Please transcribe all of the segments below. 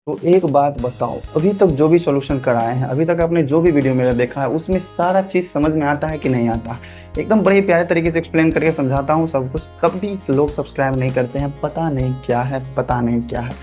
तो एक बात बताओ, अभी तक जो भी सॉल्यूशन कराए हैं, अभी तक आपने जो भी वीडियो मेरा देखा है, उसमें सारा चीज़ समझ में आता है कि नहीं आता? एकदम बड़े प्यारे तरीके से एक्सप्लेन करके समझाता हूँ सब कुछ, तब भी लोग सब्सक्राइब नहीं करते हैं। पता नहीं क्या है, पता नहीं क्या है।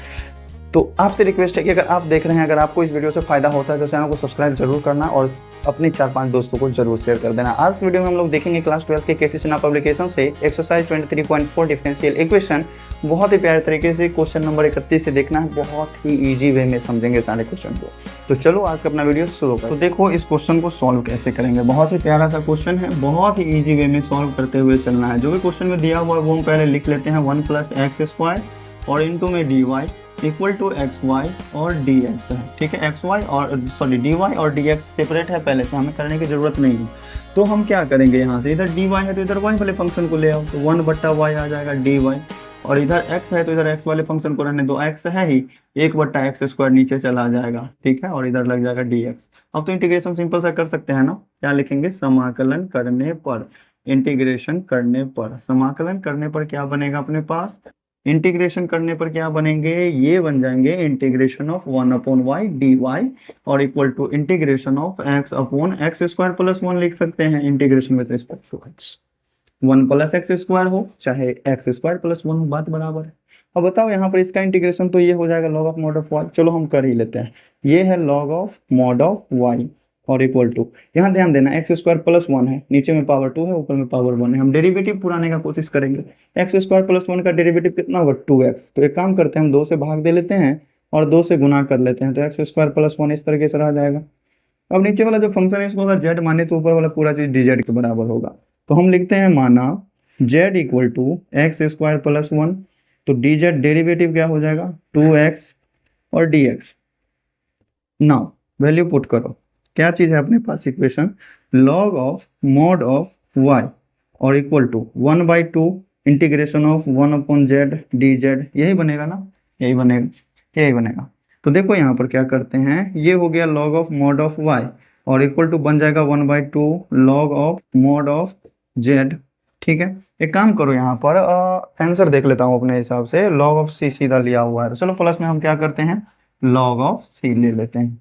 तो आपसे रिक्वेस्ट है कि अगर आप देख रहे हैं, अगर आपको इस वीडियो से फ़ायदा होता है तो चैनल को सब्सक्राइब जरूर करना और अपने 4-5 दोस्तों को जरूर शेयर कर देना। आज वीडियो में हम लोग देखेंगे क्लास 12 के केसी सिन्हा पब्लिकेशन से एक्सरसाइज 23.4 डिफरेंशियल इक्वेशन। बहुत ही प्यारे तरीके से क्वेश्चन नंबर 31 से देखना है, बहुत ही ईजी वे में समझेंगे सारे क्वेश्चन को। तो चलो आज का अपना वीडियो शुरू करें। तो देखो इस क्वेश्चन को सॉल्व कैसे करेंगे। बहुत ही प्यारा सा क्वेश्चन है, बहुत ही ईजी वे में सॉल्व करते हुए चलना है। जो भी क्वेश्चन में दिया हुआ है वो हम पहले लिख लेते हैं, 1 + x² और इनटू में dy इक्वल टू xy और dx है। ठीक है, xy और dy और dx सेपरेट है पहले से, हमें करने की जरूरत नहीं है। तो हम क्या करेंगे, यहाँ से इधर dy है तो इधर y वाले फंक्शन को ले आओ, तो 1/y आ जाएगा dy, और इधर x है तो इधर x वाले फंक्शन को रहने दो, x है ही, 1/x² नीचे चला जाएगा। ठीक है, और इधर लग जाएगा dx। अब तो इंटीग्रेशन सिंपल सा कर सकते हैं ना, क्या लिखेंगे, समाकलन करने पर, इंटीग्रेशन करने पर, समाकलन करने पर क्या बनेगा अपने पास, इंटीग्रेशन करने पर क्या बनेंगे, ये बन जाएंगे इंटीग्रेशन ऑफ 1/y dy और equal to integration of x/x² + 1 लिख सकते हैं, integration with respect to x। 1 + x² हो चाहे x² + 1 हो, बात बराबर है। अब बताओ यहाँ पर इसका इंटीग्रेशन तो ये हो जाएगा log of mod of y। चलो हम कर ही लेते हैं, ये है log of mod of y और इक्वल टू, यहाँ ध्यान देना x² + 1 है, नीचे में पावर 2 है, ऊपर में पावर 1 है। हम डेरिवेटिव पुराने का कोशिश करेंगे। x² + 1 का डेरिवेटिव कितना होगा, 2x। तो एक काम करते हैं, हम 2 से भाग दे लेते हैं और 2 से गुना कर लेते हैं, तो x² + 1 इस तरीके से रह जाएगा। अब नीचे वाला जो फंक्शन है इसको अगर z माने तो ऊपर वाला पूरा चीज dz के बराबर होगा। तो हम लिखते हैं, माना z इक्वल टू x² + 1, तो dz डेरिवेटिव क्या हो जाएगा, 2x और dx। नाउ वैल्यू पुट करो, क्या चीज है अपने पास equation, log of mod of y और equal to 1/2 integration of 1/z dz, यही बनेगा ना, यही बनेगा, यही बनेगा। तो देखो यहाँ पर क्या करते हैं, ये हो गया log of mod of y और इक्वल टू बन जाएगा 1/2 log of mod of z। ठीक है, एक काम करो, यहाँ पर आंसर देख लेता हूँ अपने हिसाब से, log ऑफ c सीधा लिया हुआ है, तो चलो प्लस में हम क्या करते हैं, log ऑफ c ले लेते हैं।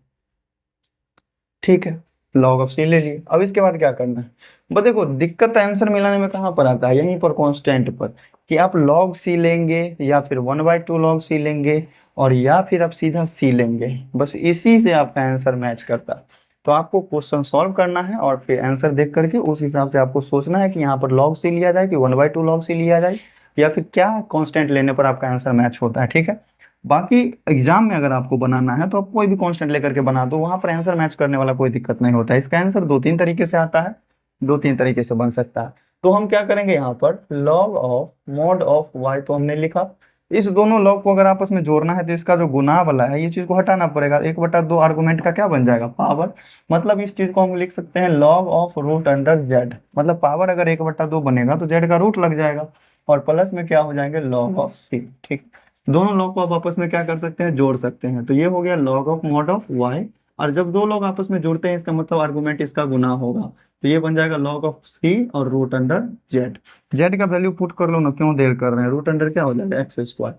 ठीक है, log ऑफ c ले लिए। अब इसके बाद क्या करना है, बस देखो दिक्कत आंसर मिलाने में कहाँ पर आता है, यहीं पर कांस्टेंट पर, कि आप log c लेंगे या फिर 1/2 log c लेंगे और या फिर आप सीधा c लेंगे, बस इसी से आपका आंसर मैच करता है। तो आपको क्वेश्चन सॉल्व करना है और फिर आंसर देख करके उस हिसाब से आपको सोचना है कि यहाँ पर log c लिया जाए कि 1/2 log c लिया जाए, या फिर क्या कांस्टेंट लेने पर आपका आंसर मैच होता है। ठीक है, बाकी एग्जाम में अगर आपको बनाना है तो आप कोई भी कांस्टेंट लेकर के बना दो, वहां पर आंसर मैच करने वाला कोई दिक्कत नहीं होता है। इसका आंसर 2-3 तरीके से आता है, 2-3 तरीके से बन सकता है। तो हम क्या करेंगे, यहाँ पर log of mod of y तो हमने लिखा, इस दोनों log को अगर आपस में जोड़ना है तो इसका जो गुना वाला है ये चीज को हटाना पड़ेगा, 1/2 आर्गुमेंट का क्या बन जाएगा, पावर। मतलब इस चीज को हम लिख सकते हैं log ऑफ √z, मतलब पावर अगर 1/2 बनेगा तो z का रूट लग जाएगा, और प्लस में क्या हो जाएंगे log ऑफ c। ठीक, दोनों लॉग को आप आपस में क्या कर सकते हैं, जोड़ सकते हैं। तो ये हो गया log of mod of y, और जब दो लोग आपस में जुड़ते हैं इसका मतलब आर्गुमेंट इसका गुना होगा, तो ये बन जाएगा log ऑफ c और √z। z का वैल्यू पुट कर लो ना, क्यों देर कर रहे हैं, रूट अंडर क्या हो जाएगा x²।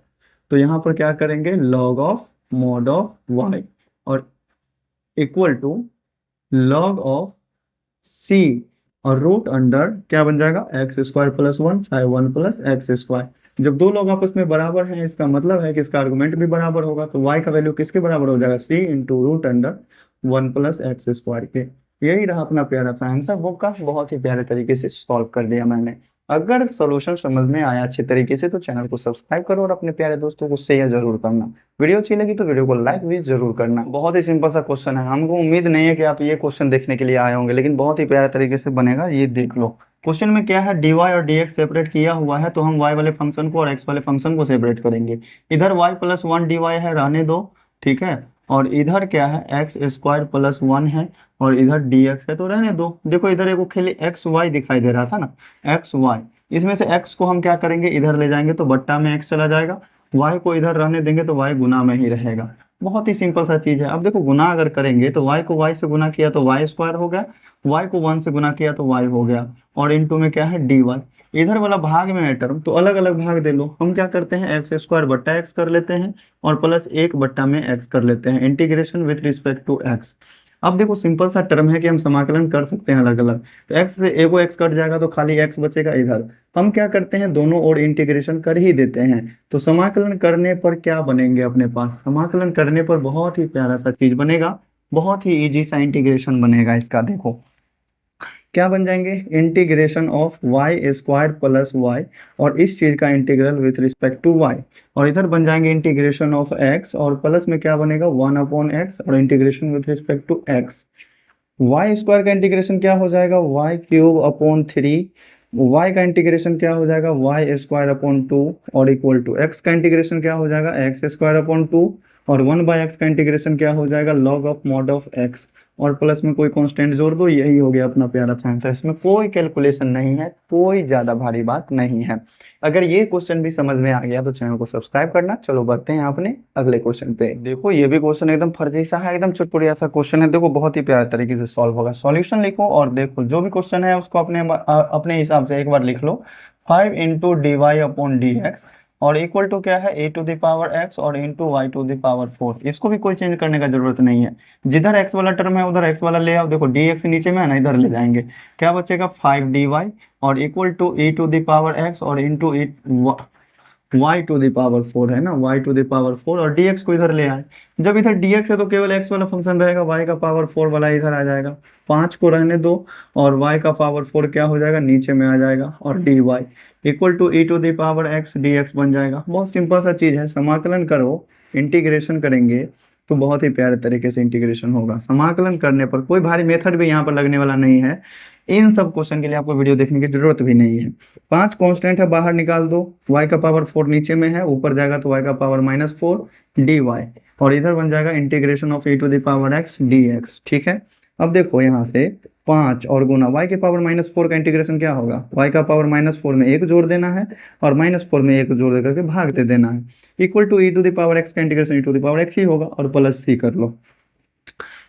तो यहाँ पर क्या करेंगे, log of mod of y और equal to log of c और रूट अंडर क्या बन जाएगा, x² + 1 चाहे 1 + x²। जब दो लोग आपस में बराबर हैं इसका मतलब है कि इसका आर्गुमेंट भी बराबर होगा, तो y का वैल्यू किसके बराबर हो जाएगा, c × √1 + x² के। यही रहा अपना प्यारा सा आंसर, वो का बहुत ही प्यारे तरीके से सॉल्व कर दिया मैंने। अगर सॉल्यूशन समझ में आया अच्छे तरीके से तो चैनल को सब्सक्राइब करो और अपने प्यारे दोस्तों को शेयर जरूर करना। वीडियो अच्छी लगी तो वीडियो को लाइक भी जरूर करना। बहुत ही सिंपल सा क्वेश्चन है, हमको उम्मीद नहीं है कि आप ये क्वेश्चन देखने के लिए आए होंगे, लेकिन बहुत ही प्यारे तरीके से बनेगा, ये देख लो। क्वेश्चन में क्या है, dy और dx सेपरेट किया हुआ है, तो हम y वाले फंक्शन को और x वाले फंक्शन को सेपरेट करेंगे। इधर y + 1 dy है, रहने दो। ठीक है, और इधर क्या है, x² + 1 है और इधर dx है, तो रहने दो। देखो इधर एक खेले x y दिखाई दे रहा था ना, x y, इसमें से x को हम क्या करेंगे, इधर ले जाएंगे तो बट्टा में x चला जाएगा, y को इधर रहने देंगे तो y गुना में ही रहेगा। बहुत ही सिंपल सा चीज़ है। अब देखो गुना अगर करेंगे तो y को y से गुना किया तो वाई स्क्वायर हो गया, y को 1 से गुना किया तो y हो गया, और इनटू में क्या है dy। इधर वाला भाग में है टर्म तो अलग अलग भाग दे लो। हम क्या करते हैं एक्स स्क्वायर बट्टा एक्स कर लेते हैं और प्लस 1 बट्टा में एक्स कर लेते हैं, integration with respect to x. अब देखो सिंपल सा टर्म है कि हम समाकलन कर सकते हैं अलग अलग, तो x से एक को x कट जाएगा तो खाली x बचेगा इधर। हम क्या करते हैं दोनों ओर इंटीग्रेशन कर ही देते हैं। तो समाकलन करने पर क्या बनेंगे अपने पास, समाकलन करने पर बहुत ही प्यारा सा चीज बनेगा, बहुत ही इजी सा इंटीग्रेशन बनेगा इसका। देखो क्या बन जाएंगे, integration of y square plus y, और इस चीज का integral with respect to y, और इधर बन जाएंगे इंटीग्रेशन ऑफ एक्स, और प्लस में क्या बनेगा 1/x, और integration with respect to x. Y square का इंटीग्रेशन क्या हो जाएगा, वाई क्यूब अपॉन 3, वाई का इंटीग्रेशन क्या हो जाएगा वाई स्क्वायर अपॉन 2, और इक्वल टू एक्स का इंटीग्रेशन क्या हो जाएगा एक्स स्क्वायर अपॉन 2, और 1/x का इंटीग्रेशन क्या हो जाएगा log of mod of x, और प्लस में कोई कांस्टेंट जोड़ दो, यही हो गया अपना प्यारा सा आंसर। इसमें कोई कैलकुलेशन नहीं है, कोई ज़्यादा भारी बात नहीं है। अगर ये क्वेश्चन भी समझ में आ गया तो चैनल को सब्सक्राइब करना। चलो बढ़ते हैं अपने अगले क्वेश्चन पे। देखो ये भी क्वेश्चन एकदम फर्जी सा है, एकदम चुटपुटिया सा क्वेश्चन है। देखो बहुत ही प्यारे तरीके से सॉल्व होगा, सॉल्यूशन लिखो और देखो जो भी क्वेश्चन है उसको अपने हिसाब से एक बार लिख लो। 5 into d y upon d x, और इक्वल टू क्या है a to the power x और into y to the power 4। इसको भी कोई चेंज करने का जरूरत नहीं है, जिधर एक्स वाला टर्म है उधर एक्स वाला ले आओ। देखो डी एक्स नीचे में है ना, इधर ले जाएंगे, क्या बचेगा 5 डी वाई, और equal to A to the power x और into y to the power 4 है ना, y टू द पावर 4, और dx को इधर ले आए। जब इधर dx है तो केवल x वाला फंक्शन रहेगा, y का पावर 4 वाला इधर आ जाएगा, 5 को रहने दो, और y का पावर 4 क्या हो जाएगा नीचे में आ जाएगा, और dy equal to e to the power x dx बन जाएगा। बहुत सिंपल सा चीज़ है, समाकलन करो, इंटीग्रेशन करेंगे तो बहुत ही प्यारे तरीके से इंटीग्रेशन होगा। समाकलन करने पर कोई भारी मेथड भी यहाँ पर लगने वाला नहीं है। इन सब क्वेश्चन के लिए आपको वीडियो देखने की जरूरत भी नहीं है। 5 कांस्टेंट है, बाहर निकाल दो, y का पावर 4 नीचे में है, ऊपर जाएगा तो y का पावर -4 dy, और इधर बन जाएगा integration of e to the power x dx। ठीक है, अब देखो यहाँ से 5 और गुना y के पावर -4 का इंटीग्रेशन क्या होगा, y का पावर -4 में 1 जोड़ देना है, और -4 में 1 जोड़ दे करके भाग दे देना है, equal to e to the power x का integration e to the power x ही होगा, और प्लस c कर लो।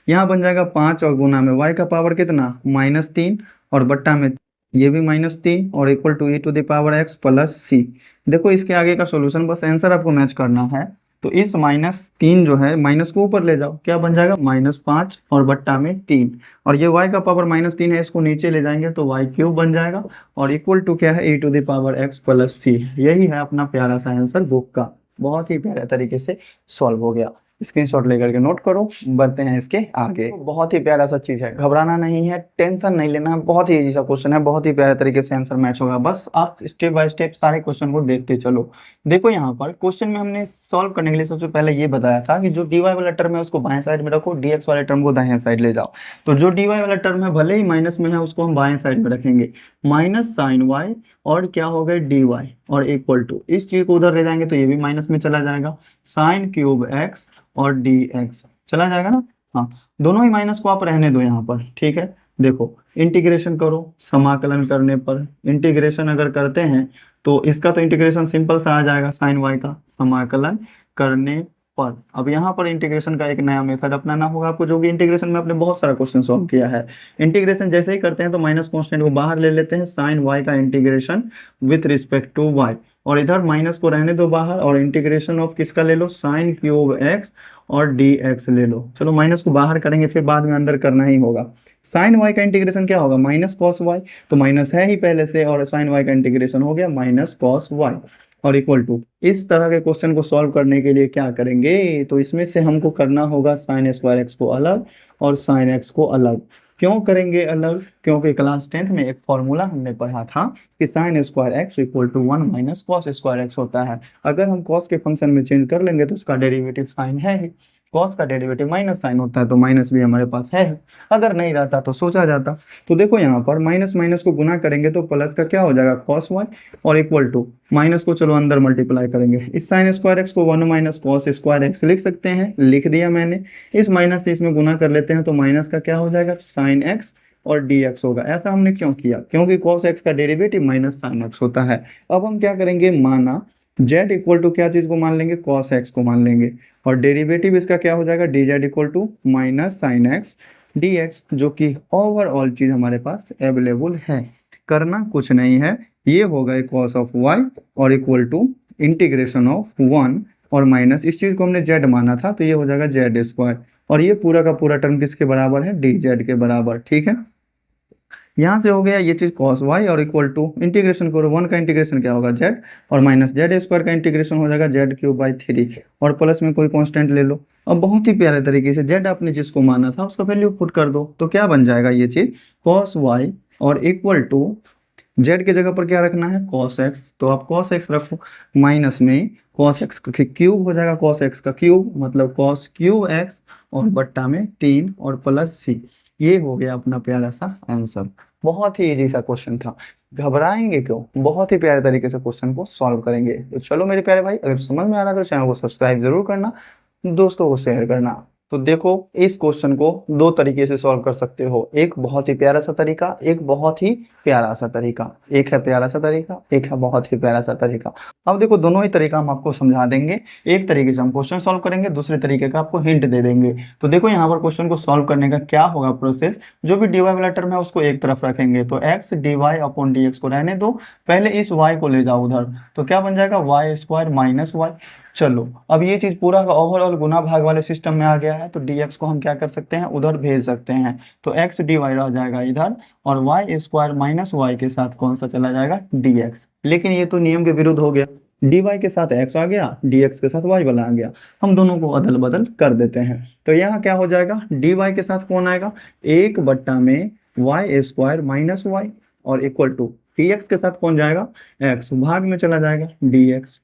यहाँ बन जाएगा 5 और गुना में y का पावर कितना -3, और बट्टा में ये भी -3, और equal to e to the power x plus c। देखो इसके आगे का सॉल्यूशन, बस आंसर आपको मैच करना है। तो इस -3 जो है माइनस को ऊपर ले जाओ, क्या बन जाएगा -5 और बट्टा में 3, और ये y का पावर -3 है, इसको नीचे ले जाएंगे तो y क्यूब बन जाएगा, और इक्वल टू क्या है e to the power x plus c। यही है अपना प्यारा सा आंसर बुक का, बहुत ही प्यारे तरीके से सॉल्व हो गया। स्क्रीनशॉट लेकर के नोट करो, बढ़ते हैं इसके आगे। बहुत ही प्यारा सा चीज है, घबराना नहीं है, टेंशन नहीं लेना है, बहुत ही इजी सा क्वेश्चन है, बहुत ही प्यारे तरीके से आंसर मैच होगा। बस आप स्टेप बाय स्टेप सारे क्वेश्चन को देखते चलो। देखो यहाँ पर क्वेश्चन में हमने सॉल्व करने के लिए सबसे पहले ये बताया था कि जो dy वाला टर्म है उसको बाएं साइड में रखो, dx वाले टर्म को दाहिने साइड ले जाओ। तो जो dy वाला टर्म है भले ही माइनस में है, उसको हम बाएं साइड में रखेंगे, माइनस साइन y, और क्या हो गया dy, और इक्वल टू इस चीज को उधर ले जाएंगे तो ये भी माइनस में चला जाएगा, साइन क्यूब x और dx चला जाएगा ना। हाँ, दोनों ही माइनस को आप रहने दो यहाँ पर। ठीक है, देखो इंटीग्रेशन करो, समाकलन करने पर इंटीग्रेशन अगर करते हैं तो इसका तो इंटीग्रेशन सिंपल सा आ जाएगा साइन y का, समाकलन करने पर। अब यहाँ पर इंटीग्रेशन का एक नया मेथड अपनाना होगा आपको, जो कि इंटीग्रेशन में आपने बहुत सारा क्वेश्चन सॉल्व किया है। इंटीग्रेशन जैसे ही करते हैं तो माइनस कांस्टेंट को बाहर ले लेते हैं, साइन y का integration with respect to y, और इधर माइनस को रहने दो बाहर, और इंटीग्रेशन ऑफ किसका ले लो, साइन क्यूब x और dx ले लो। चलो माइनस को बाहर करेंगे, फिर बाद में अंदर करना ही होगा। साइन y का इंटीग्रेशन क्या होगा, माइनस कॉस y, तो माइनस है ही पहले से, और साइन y का इंटीग्रेशन हो गया माइनस कॉस y, और इक्वल टू। इस तरह के क्वेश्चन को सॉल्व करने के लिए क्या करेंगे, तो इसमें से हमको करना होगा साइन स्क्वायर x को अलग और साइन x को अलग। क्यों करेंगे अलग, क्योंकि क्लास 10th में एक फॉर्मूला हमने पढ़ा था कि sine square x equal to 1 minus cos square x होता है। अगर हम कॉस के फंक्शन में चेंज कर लेंगे तो उसका डेरिवेटिव साइन है ही, कॉस का डेरिवेटिव माइनस साइन होता है, तो माइनस भी हमारे पास है। अगर नहीं रहता तो सोचा जाता। तो देखो यहाँ पर माइनस माइनस को गुना करेंगे तो प्लस का क्या हो जाएगा कॉस वाई, और इक्वल टू माइनस को चलो अंदर मल्टीप्लाई करेंगे। इस साइन स्क्वायर एक्स को 1 माइनस कॉस स्क्वायर एक्स लिख सकते हैं, लिख दिया मैंने। इस माइनस से इसमें गुना कर लेते हैं तो माइनस का क्या हो जाएगा साइन एक्स और dx होगा। ऐसा हमने क्यों किया, क्योंकि cos x का डेरिवेटिव माइनस साइन एक्स होता है। अब हम क्या करेंगे, माना जेड इक्वल टू क्या चीज़ को मान लेंगे, कॉस एक्स को मान लेंगे, और डेरिवेटिव इसका क्या हो जाएगा, d z equal to minus sine x D x, जो कि ओवरऑल चीज़ हमारे पास अवेलेबल है। करना कुछ नहीं है, ये होगा कॉस ऑफ वाई और equal to integration of one और माइनस इस चीज़ को हमने जेड माना था तो ये हो जाएगा जेड स्क्वायर, और ये पूरा का पूरा टर्म किसके बराबर है, डी जेड के बराबर। ठीक है, यहाँ से हो गया ये चीज़ कॉस वाई और इक्वल टू इंटीग्रेशन करो, वन का इंटीग्रेशन क्या होगा जेड, और माइनस जेड स्क्वायर का इंटीग्रेशन हो जाएगा जेड क्यूब बाई 3, और प्लस में कोई कांस्टेंट ले लो। अब बहुत ही प्यारे तरीके से जेड आपने जिसको माना था उसका वैल्यू पुट कर दो, तो क्या बन जाएगा ये चीज़ कॉस वाई और इक्वल टू जेड की जगह पर क्या रखना है, कॉस एक्स, तो आप कॉस एक्स रखो, माइनस में कॉस एक्स का क्यूब हो जाएगा, कॉस एक्स का क्यूब मतलब कॉस क्यूब एक्स, और बट्टा में 3 और प्लस सी। ये हो गया अपना प्यारा सा आंसर। बहुत ही इजी सा क्वेश्चन था, घबराएंगे क्यों, बहुत ही प्यारे तरीके से क्वेश्चन को सॉल्व करेंगे। तो चलो मेरे प्यारे भाई, अगर समझ में आ रहा है तो चैनल को सब्सक्राइब जरूर करना, दोस्तों को शेयर करना। तो देखो इस क्वेश्चन को दो तरीके से सॉल्व कर सकते हो, एक बहुत ही प्यारा सा तरीका, एक बहुत ही प्यारा सा तरीका, एक है प्यारा सा तरीका, एक है बहुत ही प्यारा सा तरीका। अब देखो दोनों ही तरीका हम आपको समझा देंगे, एक तरीके से हम क्वेश्चन सॉल्व करेंगे, दूसरे तरीके का आपको हिंट दे देंगे। तो देखो यहाँ पर क्वेश्चन को सॉल्व करने का क्या होगा प्रोसेस, जो भी डीवाई वाला टर्म है उसको एक तरफ रखेंगे, तो x d y upon d x को रहने दो, पहले इस वाई को ले जाओ उधर, तो क्या बन जाएगा वाई स्क्वायर माइनस वाई। चलो अब ये चीज पूरा का ओवरऑल गुना भाग वाले सिस्टम में आ गया है, तो dx को हम क्या कर सकते हैं, उधर भेज सकते हैं, तो x dy रह जाएगा इधर, और वाई स्क्वायर माइनस वाई के साथ कौन सा चला जाएगा, dx। लेकिन ये तो नियम के विरुद्ध हो गया, dy के साथ x आ गया, dx के साथ y वाला आ गया, हम दोनों को अदल बदल कर देते हैं। तो यहाँ क्या हो जाएगा, dy के साथ कौन आएगा, एक बट्टा में वाई स्क्वायर माइनस वाई, और इक्वल टू dx के साथ कौन जाएगा, x भाग में चला जाएगा dx।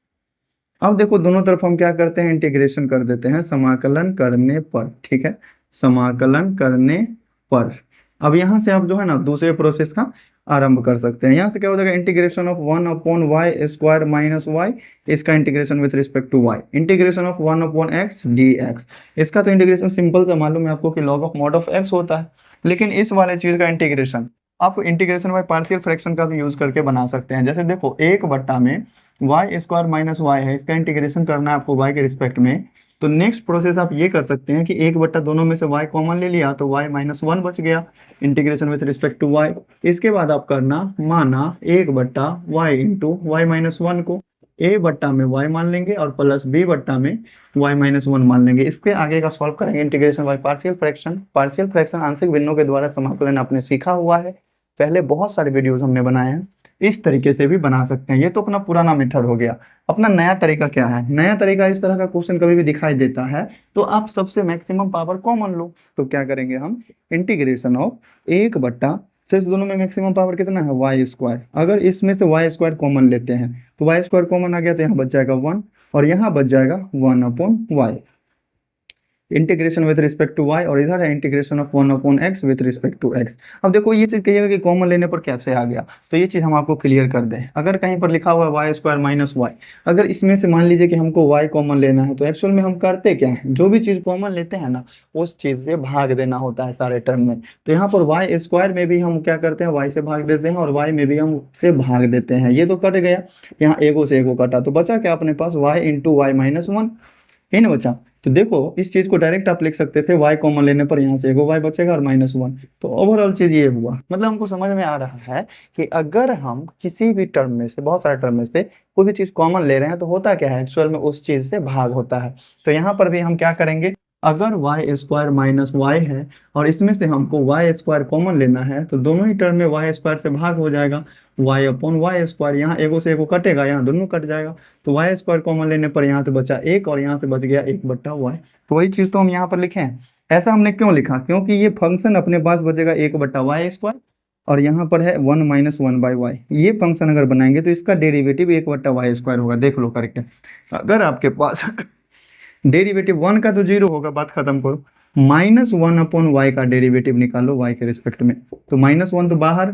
अब देखो दोनों तरफ हम क्या करते हैं, इंटीग्रेशन कर देते हैं समाकलन करने पर, ठीक है, समाकलन करने पर। अब यहाँ से आप जो है ना दूसरे प्रोसेस का आरंभ कर सकते हैं। यहाँ से क्या हो जाएगा, integration of 1 upon Y square minus Y, इसका integration with respect to Y, integration of 1 upon X D X, इसका तो इंटीग्रेशन सिंपल से मालूम है आपको कि log of mod of X होता है, लेकिन इस वाले चीज का इंटीग्रेशन आप इंटीग्रेशन बाय पार्शियल फ्रैक्शन का भी यूज करके बना सकते हैं। जैसे देखो एक बट्टा में वाई स्क्वायर माइनस वाई है, इसका इंटीग्रेशन करना है आपको वाई के रिस्पेक्ट में, तो नेक्स्ट प्रोसेस आप ये कर सकते हैं कि एक बट्टा दोनों में से वाई कॉमन ले लिया, तो वाई माइनस वन बच गया, integration with respect to y. इसके बाद आप करना, माना एक बट्टा y into Y minus one को ए बट्टा में वाई मान लेंगे और प्लस बी बट्टा में वाई माइनस वन मान लेंगे। इसके आगे का सॉल्व करेंगे integration by partial fraction. Partial fraction आंशिक भिन्नों के द्वारा समाकलन आपने सीखा हुआ है, पहले बहुत सारे वीडियोस हमने बनाए हैं, इस तरीके से भी बना सकते हैं। ये तो अपना पुराना मेथड हो गया। अपना नया तरीका क्या है, नया तरीका इस तरह का क्वेश्चन कभी भी दिखाई देता है तो आप सबसे मैक्सिमम पावर कॉमन लो। तो क्या करेंगे हम, इंटीग्रेशन ऑफ एक बट्टा, तो इस दोनों में मैक्सिमम पावर कितना है, वाई स्क्वायर, अगर इसमें से वाई स्क्वायर कॉमन लेते हैं तो वाई स्क्वायर कॉमन आ गया, तो यहाँ बच जाएगा 1 और यहाँ बच जाएगा 1 upon y, integration with respect to y, और इधर है integration of 1 upon x with respect to x। अब देखो ये चीज़ कहिएगा कि कॉमन लेने पर कैसे आ गया, तो ये चीज़ हम आपको क्लियर कर दें। अगर कहीं पर लिखा हुआ है वाई स्क्वायर माइनस वाई, अगर इसमें से मान लीजिए कि हमको y कॉमन लेना है, तो एक्चुअल में हम करते क्या है, जो भी चीज़ कॉमन लेते हैं ना उस चीज़ से भाग देना होता है सारे टर्म में। तो यहाँ पर वाई स्क्वायर में भी हम क्या करते हैं, वाई से भाग देते हैं, और वाई में भी हम से भाग देते हैं। ये तो कट गया, यहाँ एगो से एगो कटा, तो बचा क्या अपने पास, Y into Y minus one, है ना बचा। तो देखो इस चीज को डायरेक्ट आप लिख सकते थे, y कॉमन लेने पर यहाँ से एगो y बचेगा और माइनस वन। तो ओवरऑल चीज ये हुआ, मतलब हमको समझ में आ रहा है कि अगर हम किसी भी टर्म में से, बहुत सारे टर्म में से कोई भी चीज कॉमन ले रहे हैं तो होता क्या है, एक्चुअल में उस चीज से भाग होता है। तो यहाँ पर भी हम क्या करेंगे, अगर वाई स्क्वायर माइनस वाई है और इसमें से हमको वाई स्क्वायर कॉमन लेना है, तो दोनों ही टर्म में वाई स्क्वायर से भाग हो जाएगा, वाई अपॉन वाई स्क्वायर, यहाँ एगो से एगो कटेगा, यहाँ दोनों कट जाएगा, तो वाई स्क्वायर कॉमन लेने पर यहाँ से बचा एक और यहाँ से बच गया एक बट्टा वाई। तो वही चीज़ तो हम यहाँ पर लिखे हैं। ऐसा हमने क्यों लिखा, क्योंकि ये फंक्शन अपने पास बचेगा एक बट्टा वाई स्क्वायर, और यहाँ पर है 1 माइनस वन बाई वाई। ये फंक्शन अगर बनाएंगे तो इसका डेरिवेटिव एक बट्टा वाई स्क्वायर होगा, देख लो करके। अगर आपके पास डेरिवेटिव 1 का तो 0 होगा, बात खत्म करो, माइनस वन अपॉन वाई का डेरिवेटिव निकालो वाई के रिस्पेक्ट में, तो माइनस वन तो बाहर,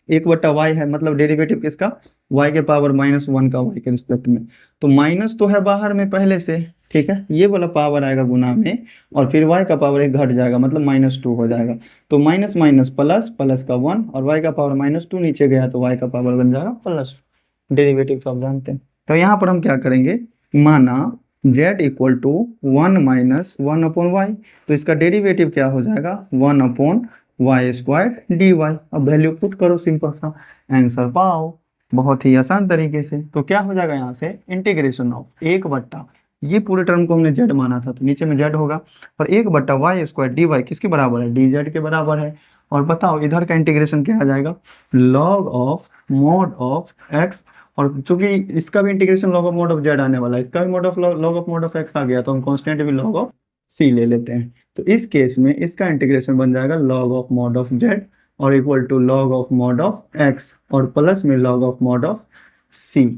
एक बट्टा वाई है, मतलब डेरिवेटिव किसका, वाई के पावर माइनस वन का वाई के रिस्पेक्ट में। तो माइनस तो है बाहर में पहले से, ठीक है, ये वाला पावर आएगा गुना में, और फिर वाई का पावर एक घट जाएगा, मतलब माइनस टू हो जाएगा। तो माइनस माइनस प्लस, प्लस का 1 और वाई का पावर माइनस टू नीचे गया, तो वाई का पावर बन जाएगा प्लस। डेरिवेटिव सब जानते हैं। तो यहाँ पर हम क्या करेंगे, माना z equal to 1 minus 1/y, तो इसका डेरिवेटिव क्या हो जाएगा, 1/y² dy। अब वैल्यू पुट करो, सिंपल सा आंसर पाओ बहुत ही आसान तरीके से। तो क्या हो जाएगा यहाँ से, इंटीग्रेशन ऑफ 1/, ये पूरे टर्म को हमने z माना था तो नीचे में z होगा, और 1/y² dy किसके बराबर है, dz के बराबर है। और बताओ इधर का इंटीग्रेशन क्या आ जाएगा, log of mod of x, और चूंकि इसका भी integration log of mod of z आने वाला है, इसका भी log of mod of x आ गया, तो हम कांस्टेंट भी log ऑफ c ले लेते हैं। तो इस केस में इसका इंटीग्रेशन बन जाएगा log of mod of z और equal to log of mod of x और प्लस में log of mod of c।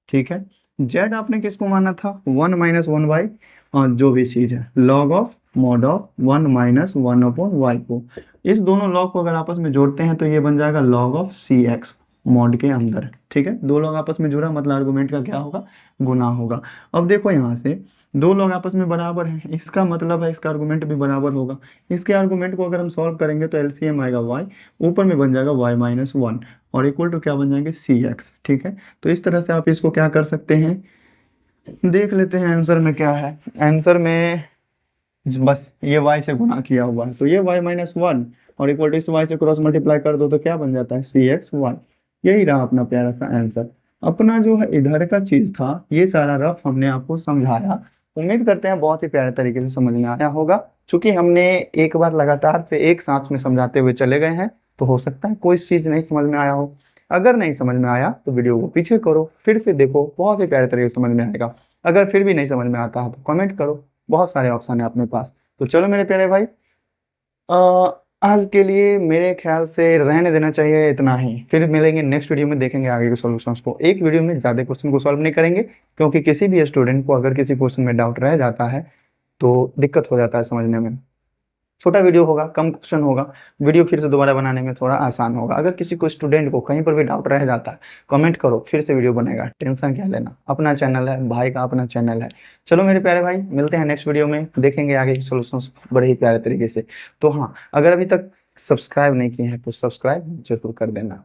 ठीक है, z आपने किसको माना था, 1 माइनस 1/, और जो भी चीज है log of mod of 1 minus 1/y को, इस दोनों log को अगर आपस में जोड़ते हैं तो ये बन जाएगा log ऑफ cx मॉड के अंदर। ठीक है, दो लोग आपस में जुड़ा मतलब आर्गुमेंट का क्या होगा, गुना होगा। अब देखो यहाँ से दो लोग आपस में बराबर हैं, इसका मतलब है इसका आर्गुमेंट भी बराबर होगा। इसके आर्गुमेंट को अगर हम सॉल्व करेंगे तो एलसीएम आएगा y, ऊपर में बन जाएगा y माइनस 1 और इक्वल टू क्या बन जाएंगे cx। ठीक है, तो इस तरह से आप इसको क्या कर सकते हैं, देख लेते हैं आंसर में क्या है। आंसर में बस ये y से गुना किया हुआ है, तो ये y माइनस 1 और इक्वल टू इस y से क्रॉस मल्टीप्लाई कर दो तो क्या बन जाता है, cx y। यही रहा अपना प्यारा सा आंसर। अपना जो है इधर का चीज था ये सारा रफ हमने आपको समझाया, उम्मीद करते हैं बहुत ही प्यारे तरीके से समझ में आया होगा। चूंकि हमने एक बार लगातार से एक सांस में समझाते हुए चले गए हैं तो हो सकता है कोई चीज नहीं समझ में आया हो। अगर नहीं समझ में आया तो वीडियो को पीछे करो, फिर से देखो, बहुत ही प्यारे तरीके से समझ में आएगा। अगर फिर भी नहीं समझ में आता है तो कमेंट करो, बहुत सारे ऑप्शन है अपने पास। तो चलो मेरे प्यारे भाई, आज के लिए मेरे ख्याल से रहने देना चाहिए इतना ही। फिर मिलेंगे नेक्स्ट वीडियो में, देखेंगे आगे के सॉल्यूशंस को। एक वीडियो में ज़्यादा क्वेश्चन को सॉल्व नहीं करेंगे क्योंकि किसी भी स्टूडेंट को अगर किसी क्वेश्चन में डाउट रह जाता है तो दिक्कत हो जाता है समझने में। छोटा वीडियो होगा, कम क्वेश्चन होगा, वीडियो फिर से दोबारा बनाने में थोड़ा आसान होगा। अगर किसी को स्टूडेंट को कहीं पर भी डाउट रह जाता है कमेंट करो, फिर से वीडियो बनेगा, टेंशन क्या लेना, अपना चैनल है, भाई का अपना चैनल है। चलो मेरे प्यारे भाई, मिलते हैं नेक्स्ट वीडियो में, देखेंगे आगे के सॉल्यूशंस बड़े ही प्यारे तरीके से। तो हाँ, अगर अभी तक सब्सक्राइब नहीं किए हैं तो सब्सक्राइब जरूर कर देना।